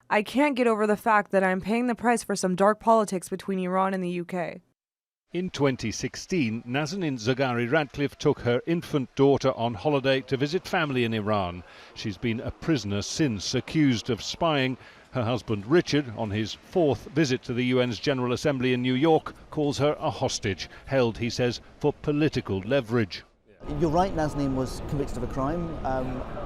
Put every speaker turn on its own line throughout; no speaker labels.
I can't get over the fact that I'm paying the price for some dark politics between Iran and the UK.
In 2016, Nazanin Zagari Ratcliffe took her infant daughter on holiday to visit family in Iran. She's been a prisoner since, accused of spying. Her husband Richard, on his fourth visit to the UN's General Assembly in New York, calls her a hostage, held, he says, for political leverage.
You're right, Nazanin was convicted of a crime.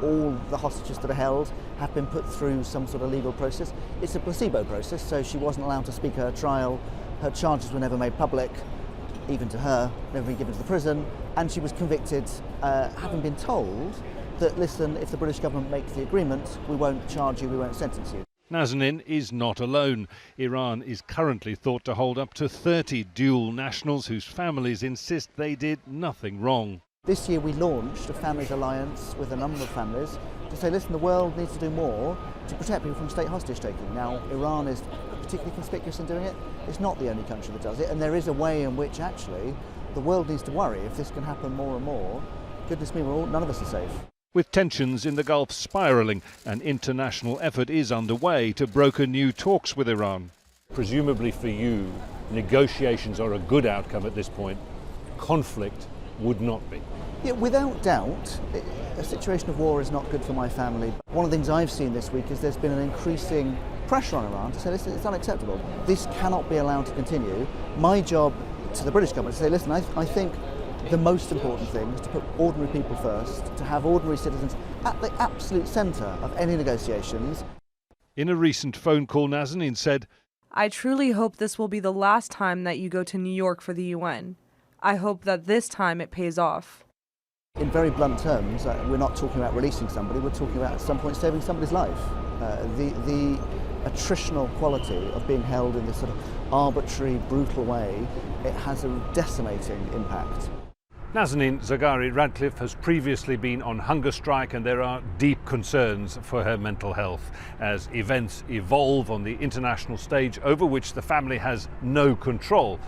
All the hostages that are held have been put through some sort of legal process. It's a placebo process, so she wasn't allowed to speak at her trial. Her charges were never made public, even to her, never been given to the prison, and she was convicted having been told that, listen, if the British government makes the agreement, we won't charge you, we won't sentence you.
Nazanin is not alone. Iran is currently thought to hold up to 30 dual nationals whose families insist they did nothing wrong.
This year we launched a families alliance with a number of families to say, listen, the world needs to do more to protect people from state hostage taking. Now, Iran is particularly conspicuous in doing it. It's not the only country that does it, and there is a way in which actually the world needs to worry if this can happen more and more. Goodness me, none of us are safe.
With tensions in the Gulf spiralling, an international effort is underway to broker new talks with Iran.
Presumably for you, negotiations are a good outcome at this point. Conflict would not be.
Yeah, without doubt, a situation of war is not good for my family. One of the things I've seen this week is there's been an increasing pressure on Iran to say, listen, it's unacceptable. This cannot be allowed to continue. My job to the British government is to say, listen, I think the most important thing is to put ordinary people first, to have ordinary citizens at the absolute centre of any negotiations.
In a recent phone call, Nazanin said,
I truly hope this will be the last time that you go to New York for the UN. I hope that this time it pays off.
In very blunt terms, we're not talking about releasing somebody, we're talking about at some point saving somebody's life. The attritional quality of being held in this sort of arbitrary, brutal way, it has a decimating impact.
Nazanin Zagari Ratcliffe has previously been on hunger strike, and there are deep concerns for her mental health as events evolve on the international stage over which the family has no control.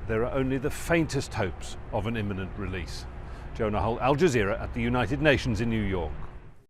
There are only the faintest hopes of an imminent release. Jonah, Al Jazeera at the United Nations in New York.